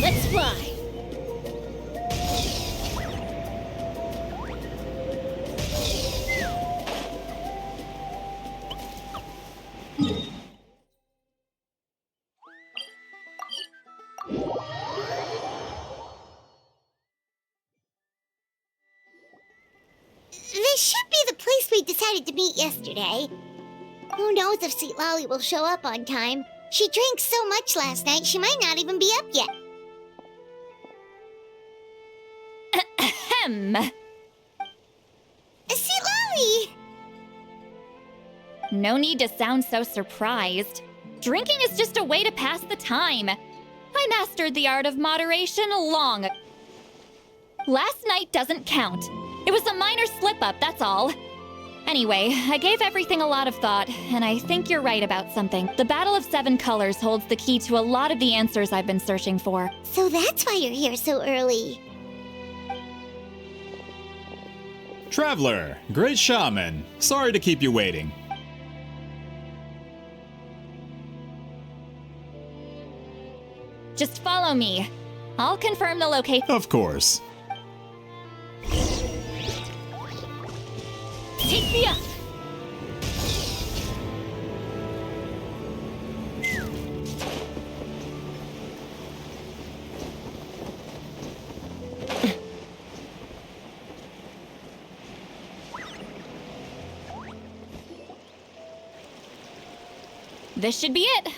Let's fly! This should be the place we decided to meet yesterday. Who knows if Sweet Lolly will show up on time? She drank so much last night, she might not even be up yet. Ahem. Sweet Lolly! No need to sound so surprised. Drinking is just a way to pass the time. I mastered the art of moderation long. Last night doesn't count. It was a minor slip-up, that's all. Anyway, I gave everything a lot of thought, and I think you're right about something. The Battle of Seven Colors holds the key to a lot of the answers I've been searching for. So that's why you're here so early. Traveler, great shaman. Sorry to keep you waiting. Just follow me. I'll confirm the location. Of course. Take me up! This should be it.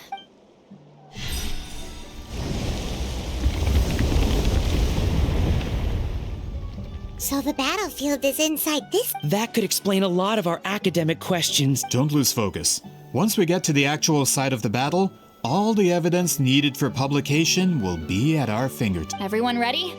So the battlefield is inside this? That could explain a lot of our academic questions. Don't lose focus. Once we get to the actual site of the battle, all the evidence needed for publication will be at our fingertips. Everyone ready?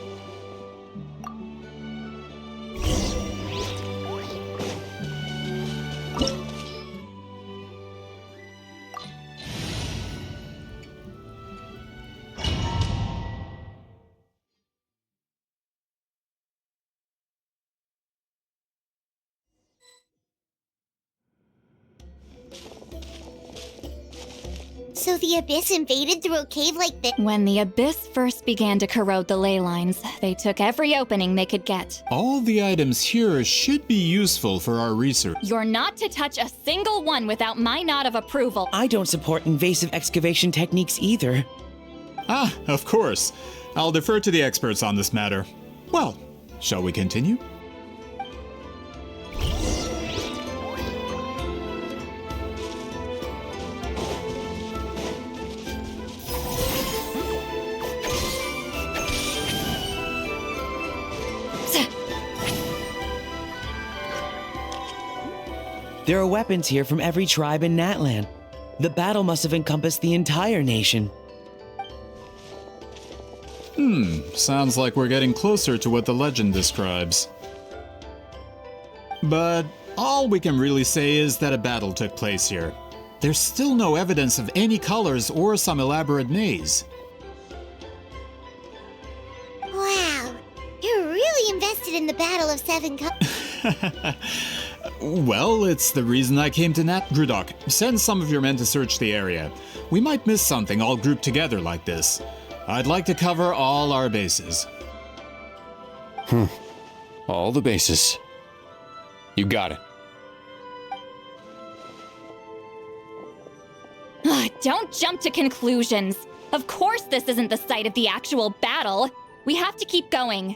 So the Abyss invaded through a cave like this? When the Abyss first began to corrode the ley lines, they took every opening they could get. All the items here should be useful for our research. You're not to touch a single one without my nod of approval. I don't support invasive excavation techniques either. Ah, of course. I'll defer to the experts on this matter. Well, shall we continue? There are weapons here from every tribe in Natlan. The battle must have encompassed the entire nation. Sounds like we're getting closer to what the legend describes. But all we can really say is that a battle took place here. There's still no evidence of any colors or some elaborate maze. Wow, you're really invested in the Battle of Seven Colors. Well, it's the reason I came to Nat. Grudok, send some of your men to search the area. We might miss something all grouped together like this. I'd like to cover all our bases. All the bases. You got it. Don't jump to conclusions. Of course this isn't the site of the actual battle. We have to keep going.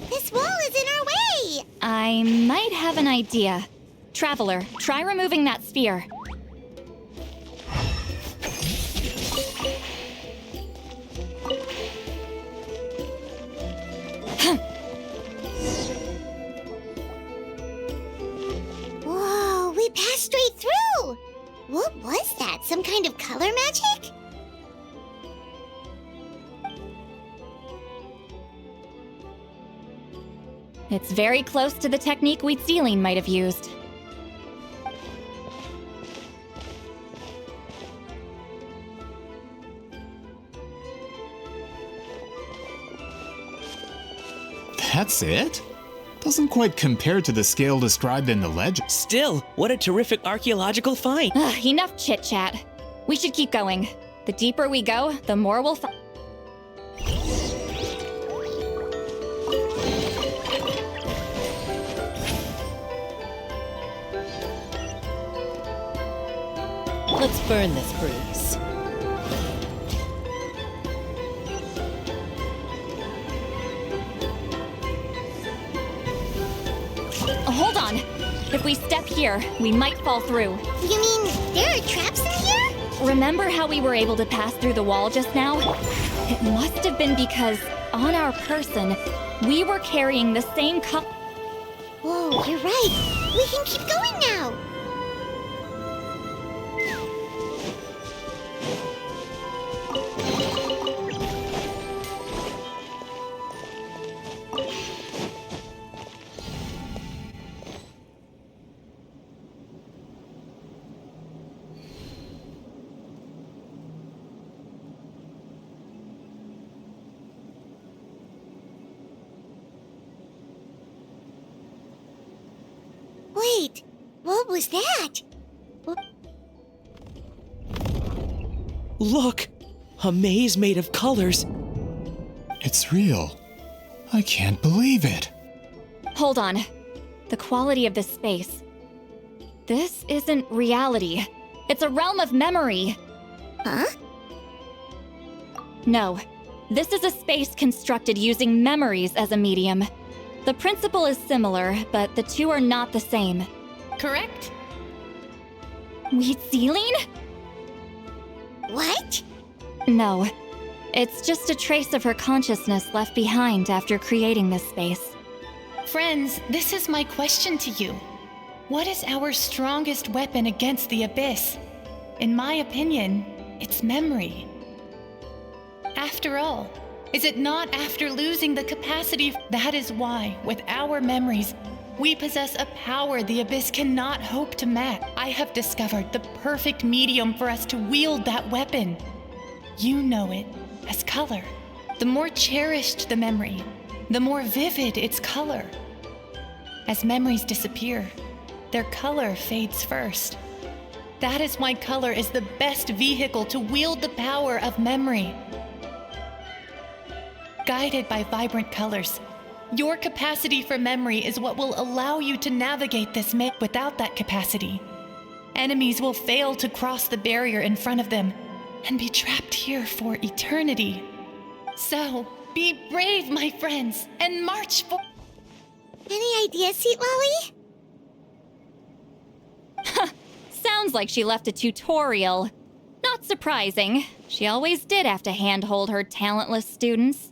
This wall is in our way! I might have an idea. Traveler, try removing that sphere. Whoa, we passed straight through! What was that? Some kind of color magic? It's very close to the technique Wheat Ceiling might have used. That's it? Doesn't quite compare to the scale described in the legend. Still, what a terrific archaeological find. Ugh, enough chit-chat. We should keep going. The deeper we go, the more we'll find. Let's burn this breeze. Hold on. If we step here, we might fall through. You mean there are traps in here? Remember how we were able to pass through the wall just now? It must have been because, on our person, we were carrying the same cup. Whoa, you're right. We can keep going now. Wait, what was that? Look! A maze made of colors. It's real. I can't believe it. Hold on. The quality of this space. This isn't reality. It's a realm of memory. Huh? No. This is a space constructed using memories as a medium. The principle is similar, but the two are not the same. Correct? Wheat Ceiling? What? No. It's just a trace of her consciousness left behind after creating this space. Friends, this is my question to you. What is our strongest weapon against the Abyss? In my opinion, it's memory. After all, is it not after losing the capacity? That is why, with our memories, we possess a power the Abyss cannot hope to match. I have discovered the perfect medium for us to wield that weapon. You know it as color. The more cherished the memory, the more vivid its color. As memories disappear, their color fades first. That is why color is the best vehicle to wield the power of memory. Guided by vibrant colors, your capacity for memory is what will allow you to navigate this maze. Without that capacity, enemies will fail to cross the barrier in front of them and be trapped here for eternity. So, be brave, my friends, and march for— Any ideas, Sweet Lolly? Sounds like she left a tutorial. Not surprising. She always did have to handhold her talentless students.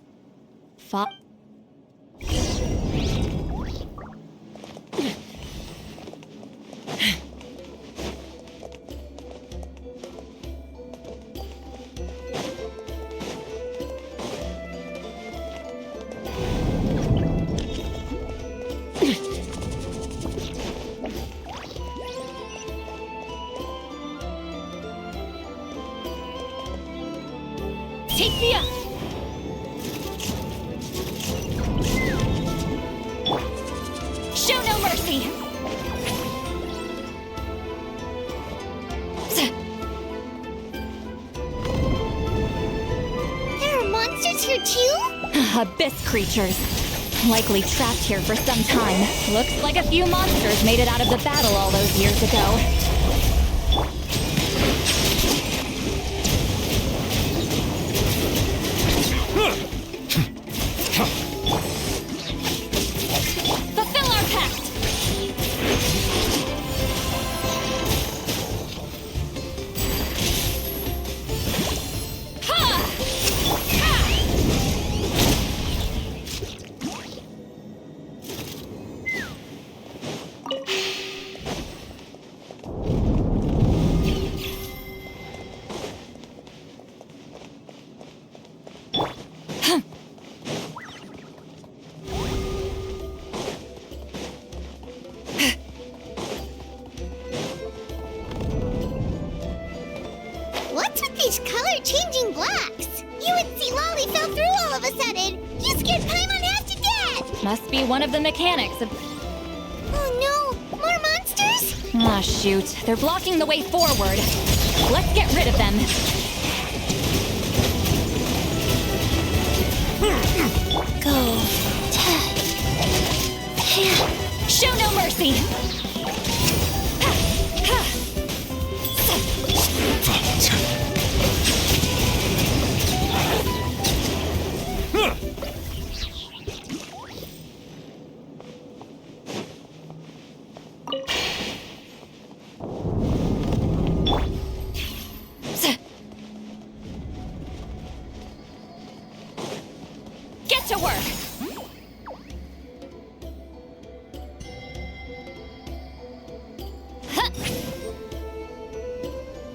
Take me up! Abyss creatures. Likely trapped here for some time. Looks like a few monsters made it out of the battle all those years ago. Fulfill our pact! What's with these color-changing blocks? You and C. Lolly fell through all of a sudden. You scared Paimon half to death. Must be one of the mechanics of... Oh no, more monsters? Ah, shoot. They're blocking the way forward. Let's get rid of them. Go. Show no mercy! Get to work!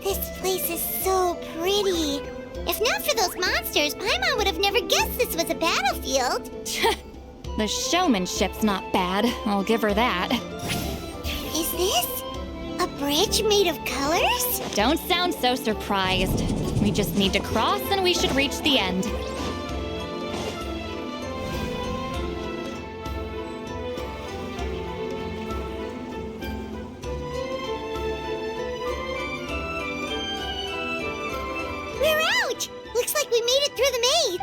This place is so pretty. If not for those monsters, Paimon would have never guessed this was a battlefield. The showmanship's not bad, I'll give her that. Is this a bridge made of colors? Don't sound so surprised. We just need to cross and we should reach the end. We're out! Looks like we made it through the maze.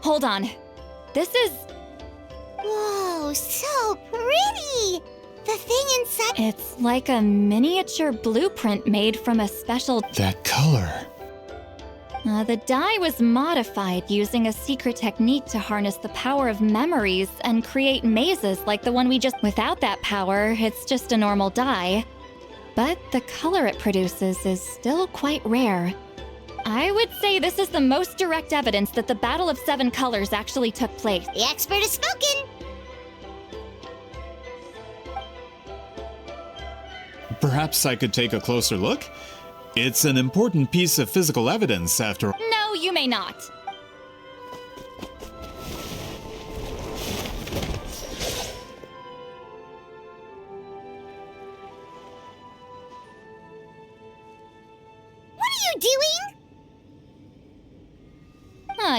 Hold on. This is... Whoa, so pretty! The thing inside... It's like a miniature blueprint made from a special... That color. The dye was modified using a secret technique to harness the power of memories and create mazes like the one we just... Without that power, it's just a normal dye. But the color it produces is still quite rare. I would say this is the most direct evidence that the Battle of Seven Colors actually took place. The expert has spoken! Perhaps I could take a closer look? It's an important piece of physical evidence after... No, you may not. What are you doing?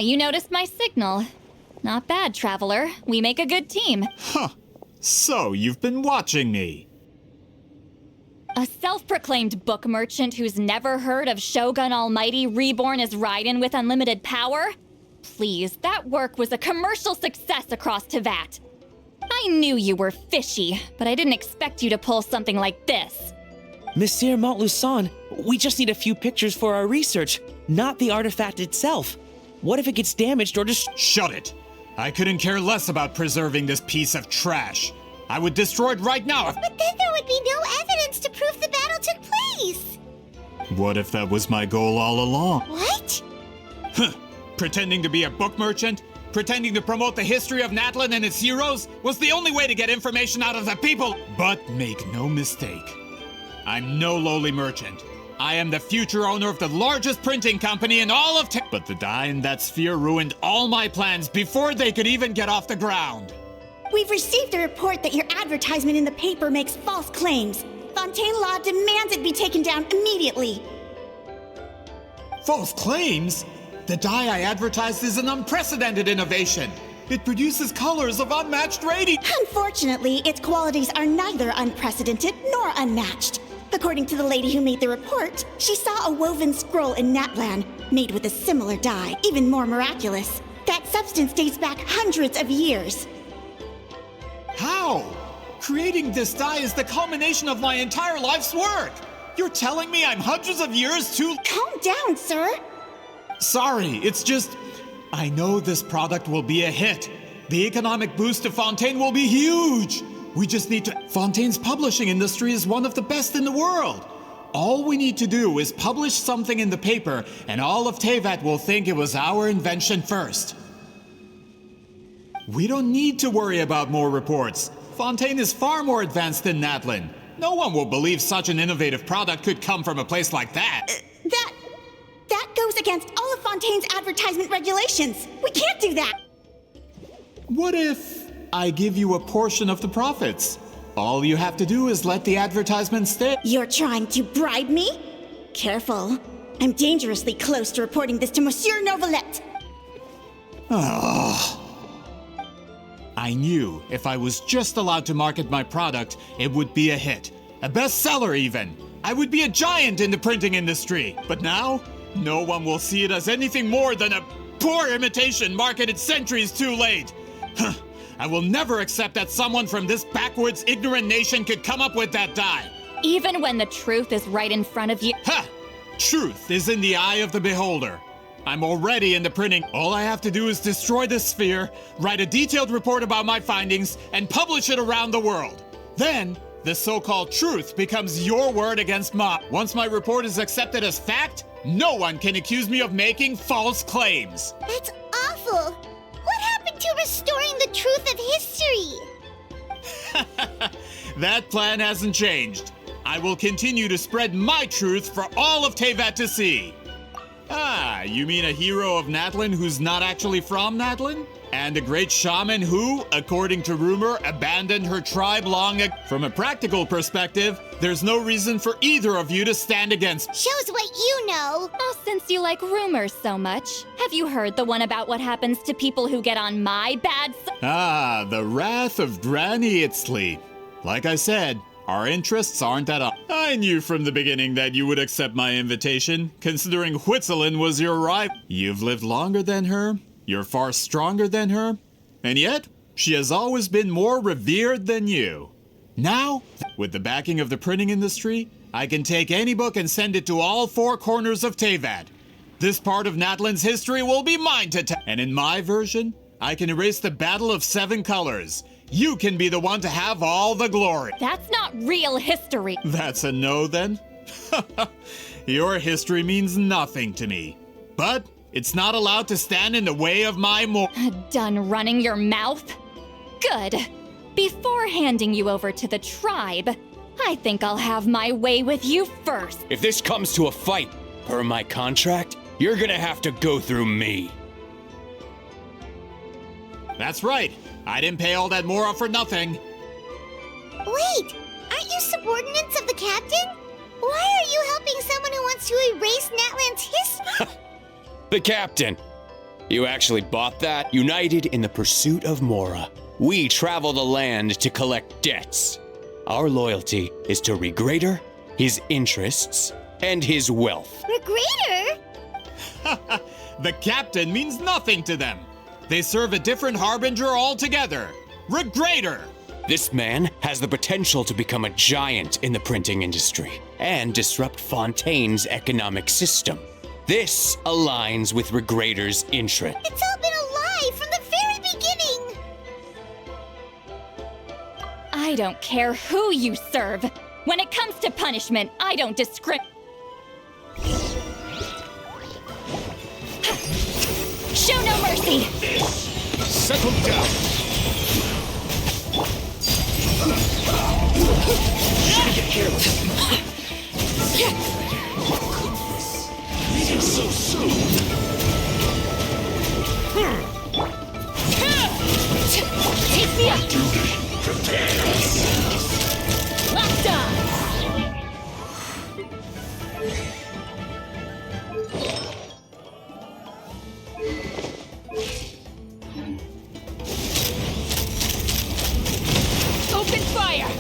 You noticed my signal. Not bad, Traveler. We make a good team. Huh. So, you've been watching me. A self-proclaimed book merchant who's never heard of Shogun Almighty reborn as Raiden with unlimited power? Please, that work was a commercial success across Tevat. I knew you were fishy, but I didn't expect you to pull something like this. Monsieur Montluçon, we just need a few pictures for our research, not the artifact itself. What if it gets damaged or just... Shut it! I couldn't care less about preserving this piece of trash. I would destroy it right now if... But then there would be no evidence to prove the battle took place! What if that was my goal all along? What? Huh. Pretending to be a book merchant? Pretending to promote the history of Natlan and its heroes was the only way to get information out of the people! But make no mistake. I'm no lowly merchant. I am the future owner of the largest printing company in all of But the dye in that sphere ruined all my plans before they could even get off the ground. We've received a report that your advertisement in the paper makes false claims. Fontaine Law demands it be taken down immediately. False claims? The dye I advertised is an unprecedented innovation. It produces colors of unmatched radiance. Unfortunately, its qualities are neither unprecedented nor unmatched. According to the lady who made the report, she saw a woven scroll in Natlan, made with a similar dye. Even more miraculous, that substance dates back hundreds of years. How? Creating this dye is the culmination of my entire life's work. You're telling me I'm hundreds of years too... Calm down, sir. Sorry, it's just... I know this product will be a hit. The economic boost to Fontaine will be huge. We just need to... Fontaine's publishing industry is one of the best in the world. All we need to do is publish something in the paper, and all of Teyvat will think it was our invention first. We don't need to worry about more reports. Fontaine is far more advanced than Natlin. No one will believe such an innovative product could come from a place like that. That goes against all of Fontaine's advertisement regulations. We can't do that. What if I give you a portion of the profits? All you have to do is let the advertisement stay. You're trying to bribe me? Careful. I'm dangerously close to reporting this to Monsieur Novelette. I knew if I was just allowed to market my product, it would be a hit. A bestseller even. I would be a giant in the printing industry. But now, no one will see it as anything more than a poor imitation marketed centuries too late. I will never accept that someone from this backwoods, ignorant nation could come up with that dye. Even when the truth is right in front of you. Ha! Truth is in the eye of the beholder. I'm already in the printing. All I have to do is destroy this sphere, write a detailed report about my findings, and publish it around the world. Then, the so-called truth becomes your word against mine. Once my report is accepted as fact, no one can accuse me of making false claims. That's awful. What happened to restoring the truth of history? That plan hasn't changed. I will continue to spread my truth for all of Teyvat to see. Ah, you mean a hero of Natlin who's not actually from Natlin? And a great shaman who, according to rumor, abandoned her tribe long ago. From a practical perspective, there's no reason for either of you to stand against. Shows what you know. Oh, since you like rumors so much, have you heard the one about what happens to people who get on my bad side? Ah, the wrath of Granny Itzley. Like I said, our interests aren't at all. I knew from the beginning that you would accept my invitation, considering Hwitzelen was your rival. You've lived longer than her, you're far stronger than her, and yet, she has always been more revered than you. Now, with the backing of the printing industry, I can take any book and send it to all four corners of Teyvat. This part of Natlin's history will be mine to tell. And in my version, I can erase the Battle of Seven Colors. You can be the one to have all the glory. That's not real history. That's a no, then? Your history means nothing to me. But it's not allowed to stand in the way of my Done running your mouth? Good. Before handing you over to the tribe, I think I'll have my way with you first. If this comes to a fight, per my contract, you're gonna have to go through me. That's right. I didn't pay all that Mora for nothing. Wait, aren't you subordinates of the captain? Why are you helping someone who wants to erase Natlan's history? The captain. You actually bought that? United in the pursuit of Mora. We travel the land to collect debts. Our loyalty is to Regrader, his interests, and his wealth. Regrader? The captain means nothing to them. They serve a different harbinger altogether. Regrader! This man has the potential to become a giant in the printing industry and disrupt Fontaine's economic system. This aligns with Regrader's interest. It's all been a lie from the very beginning. I don't care who you serve. When it comes to punishment, I don't discriminate. Show no mercy! Settle down! So soon! Take me up! Duty prepares. Locked on! Open fire!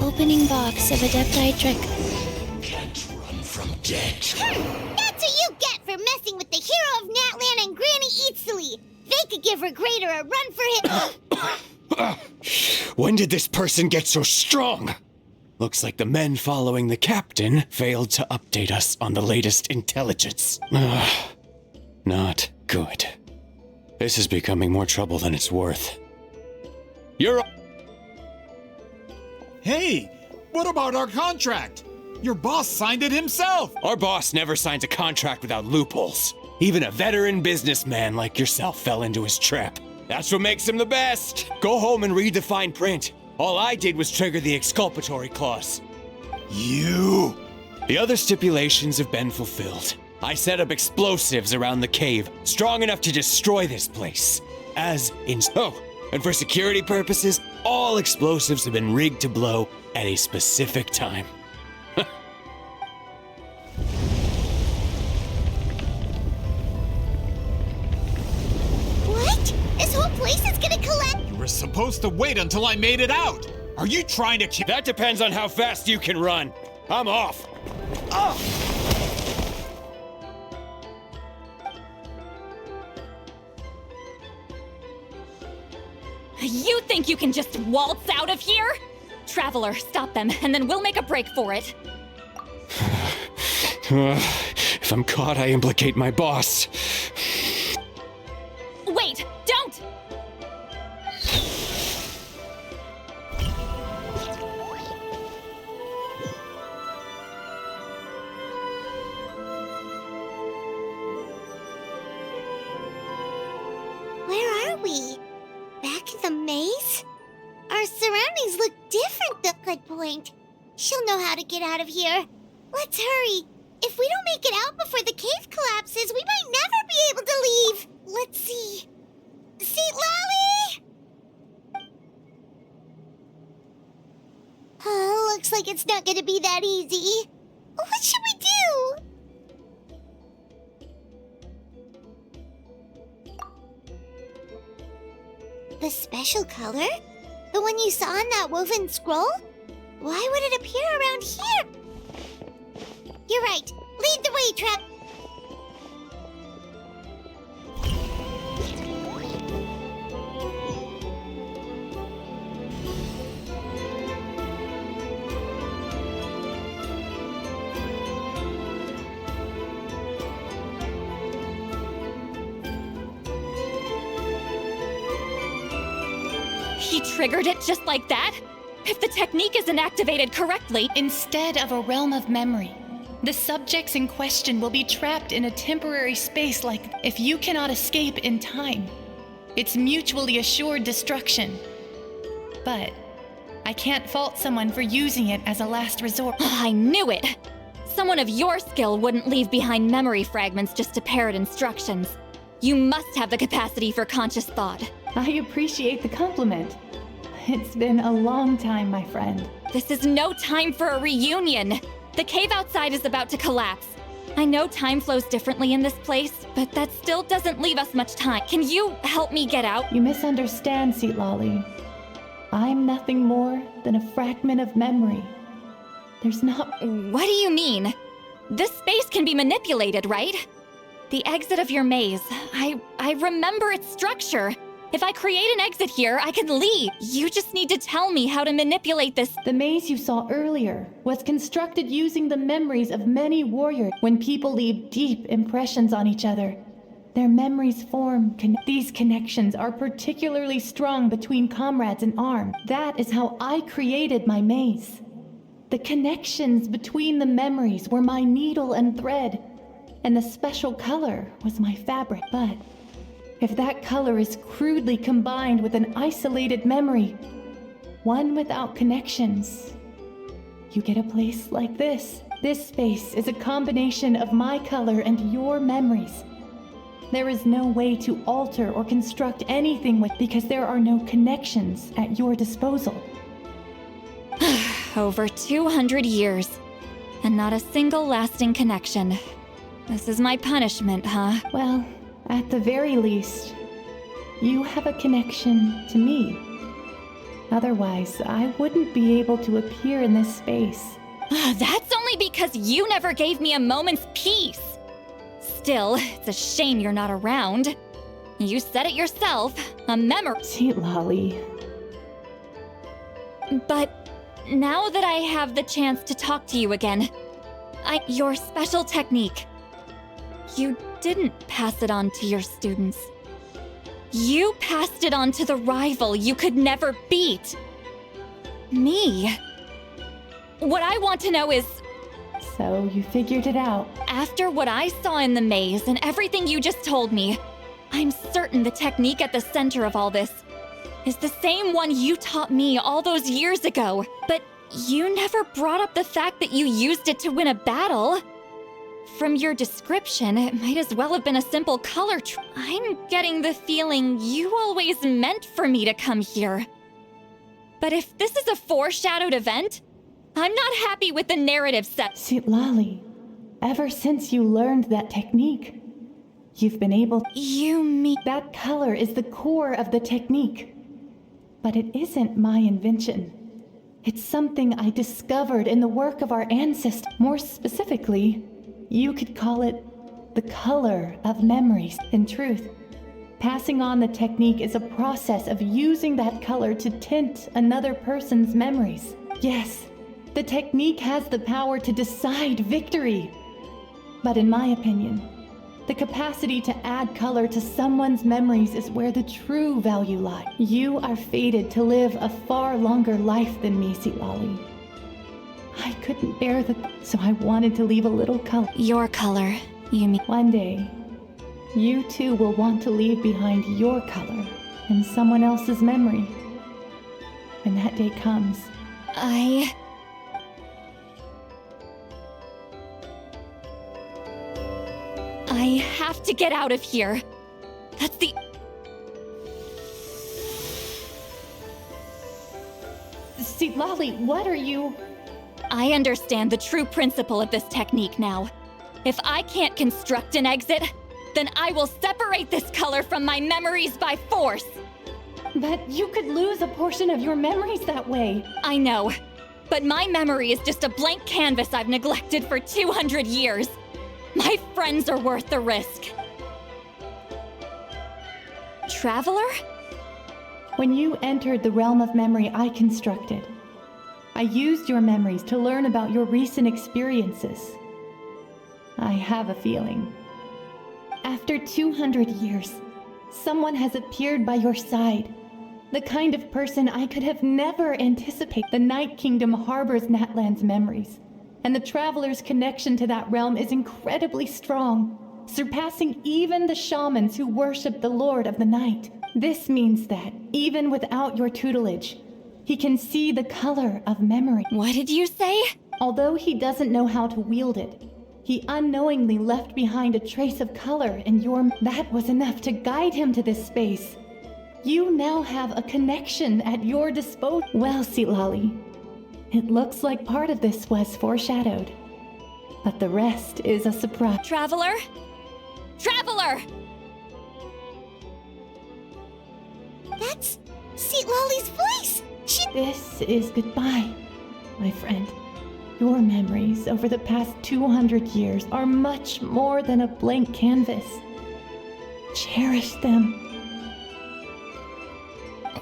Opening box of Adepti trick. Can't run from death. debt. That's what you get for messing with the hero of Natlan and Granny Eatsley. They could give Regrader a run for his. When did this person get so strong? Looks like the men following the captain failed to update us on the latest intelligence. Not good. This is becoming more trouble than it's worth. Hey, what about our contract? Your boss signed it himself. Our boss never signs a contract without loopholes. Even a veteran businessman like yourself fell into his trap. That's what makes him the best. Go home and read the fine print. All I did was trigger the exculpatory clause. You! The other stipulations have been fulfilled. I set up explosives around the cave, strong enough to destroy this place. And for security purposes, all explosives have been rigged to blow at a specific time. What? This whole place is gonna collapse? You were supposed to wait until I made it out. Are you trying to kill? That depends on how fast you can run. I'm off. You think you can just waltz out of here? Traveler, stop them, and then we'll make a break for it. If I'm caught, I implicate my boss. Wait, don't! Where are we? Back in the maze? Our surroundings look different, the good point. She'll know how to get out of here. Let's hurry. If we don't make it out before the cave collapses, we might never be able to leave. Let's see. Seat Lolly! Looks like it's not gonna be that easy. What should we do? The special color? The one you saw in that woven scroll? Why would it appear around here? You're right. Lead the way, Trap. He triggered it just like that? If the technique isn't activated correctly, Instead of a realm of memory, the subjects in question will be trapped in a temporary space like if you cannot escape in time. It's mutually assured destruction. But I can't fault someone for using it as a last resort. I knew it! Someone of your skill wouldn't leave behind memory fragments just to parrot instructions. You must have the capacity for conscious thought. I appreciate the compliment. It's been a long time, my friend. This is no time for a reunion. The cave outside is about to collapse. I know time flows differently in this place, but that still doesn't leave us much time. Can you help me get out? You misunderstand, Seat Lolly. I'm nothing more than a fragment of memory. There's not... What do you mean? This space can be manipulated, right? The exit of your maze. I remember its structure. If I create an exit here, I can leave. You just need to tell me how to manipulate this. The maze you saw earlier was constructed using the memories of many warriors. When people leave deep impressions on each other, their memories form. These connections are particularly strong between comrades in arms. That is how I created my maze. The connections between the memories were my needle and thread, and the special color was my fabric. But if that color is crudely combined with an isolated memory, one without connections, you get a place like this. This space is a combination of my color and your memories. There is no way to alter or construct anything because there are no connections at your disposal. Over 200 years, and not a single lasting connection. This is my punishment, huh? Well, at the very least, you have a connection to me. Otherwise, I wouldn't be able to appear in this space That's only because you never gave me a moment's peace. Still, it's a shame you're not around. You said it yourself, a memory. Sweet Lolly. But now that I have the chance to talk to you again, your special technique, you didn't pass it on to your students. You passed it on to the rival you could never beat. Me. What I want to know is, So you figured it out. after what I saw in the maze and everything you just told me, I'm certain the technique at the center of all this is the same one you taught me all those years ago. But you never brought up the fact that you used it to win a battle. From your description, it might as well have been a simple color I'm getting the feeling you always meant for me to come here. But if this is a foreshadowed event, I'm not happy with the narrative set. Sweet Lolly, ever since you learned that technique, you've been able. You mean... That color is the core of the technique. But it isn't my invention. It's something I discovered in the work of our ancestors. More specifically, you could call it the color of memories. In truth, passing on the technique is a process of using that color to tint another person's memories. Yes, the technique has the power to decide victory. But in my opinion, the capacity to add color to someone's memories is where the true value lies. You are fated to live a far longer life than me, Sweet Lolly. I couldn't bear so I wanted to leave a little color. Your color, you mean... One day, you too will want to leave behind your color in someone else's memory. When that day comes, I have to get out of here. That's the... Sweet Lolly, what are you... I understand the true principle of this technique now. If I can't construct an exit, then I will separate this color from my memories by force. But you could lose a portion of your memories that way. I know, but my memory is just a blank canvas I've neglected for 200 years. My friends are worth the risk. Traveler? When you entered the realm of memory I constructed, I used your memories to learn about your recent experiences. I have a feeling. After 200 years, someone has appeared by your side. The kind of person I could have never anticipated. The Night Kingdom harbors Natlan's memories, and the Traveler's connection to that realm is incredibly strong, surpassing even the shamans who worship the Lord of the Night. This means that, even without your tutelage, he can see the color of memory. What did you say? Although he doesn't know how to wield it, he unknowingly left behind a trace of color in your... That was enough to guide him to this space. You now have a connection at your disposal. Well, Sweet Lolly, it looks like part of this was foreshadowed, but the rest is a surprise. Traveler? Traveler! That's Sweet Lolly's voice! This is goodbye, my friend. Your memories over the past 200 years are much more than a blank canvas. Cherish them.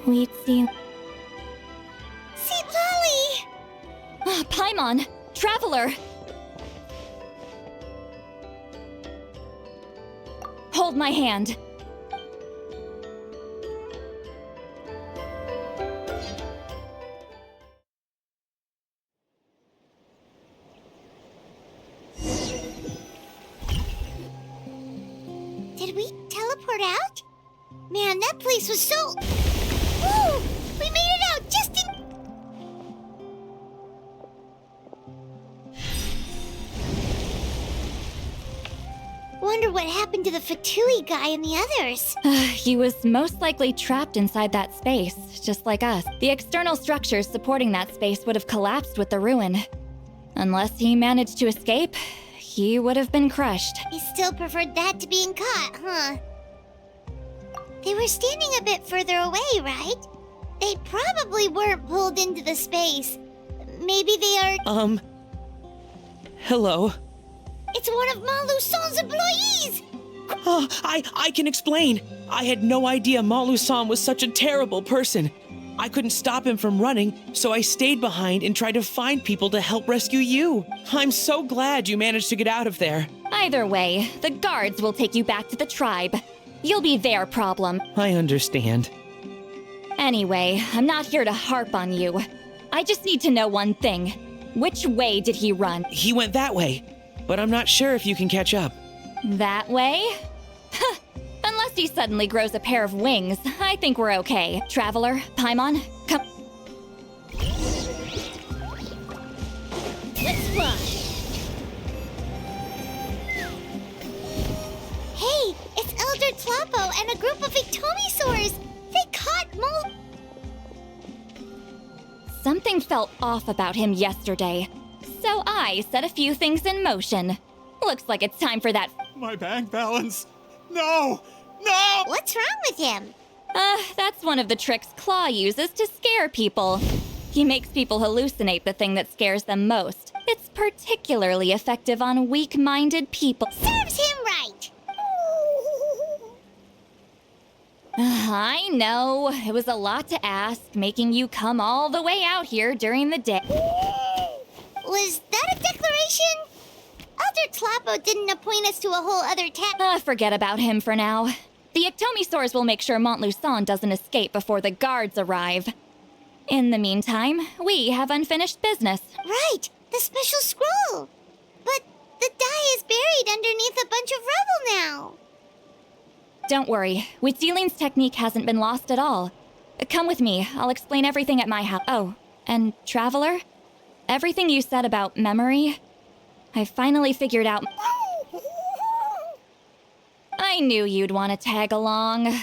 We'd see... Sweet Lolly! Paimon! Traveler! Hold my hand. Did we teleport out? Man, that place was so... Woo! We made it out just in... Wonder what happened to the Fatui guy and the others. He was most likely trapped inside that space, just like us. The external structures supporting that space would have collapsed with the ruin. Unless he managed to escape, he would have been crushed. He still preferred that to being caught, huh? They were standing a bit further away, right? They probably weren't pulled into the space. Maybe they are... Hello. It's one of Montluçon's employees! Oh, I can explain. I had no idea Montluçon was such a terrible person. I couldn't stop him from running, so I stayed behind and tried to find people to help rescue you. I'm so glad you managed to get out of there. Either way, the guards will take you back to the tribe. You'll be their problem. I understand. Anyway, I'm not here to harp on you. I just need to know one thing. Which way did he run? He went that way, but I'm not sure if you can catch up. That way? Huh. Unless he suddenly grows a pair of wings, I think we're okay. Traveler, Paimon, come. Let's fly! Hey, it's Elder Tlapo and a group of Ictomisaurs! They caught Something felt off about him yesterday, so I set a few things in motion. Looks like it's time for that. My bank balance. No! No! What's wrong with him? That's one of the tricks Claw uses to scare people. He makes people hallucinate the thing that scares them most. It's particularly effective on weak-minded people. Serves him right! I know, it was a lot to ask, making you come all the way out here during the day. Was that a declaration? Elder Tlapo didn't appoint us to a whole other task. Forget about him for now. The Ictomisaurs will make sure Montluçon doesn't escape before the guards arrive. In the meantime, we have unfinished business. Right, the special scroll. But the die is buried underneath a bunch of rubble now. Don't worry, Witziling's technique hasn't been lost at all. Come with me, I'll explain everything at my house. Oh, and Traveler? Everything you said about memory, I finally figured out. I knew you'd want to tag along.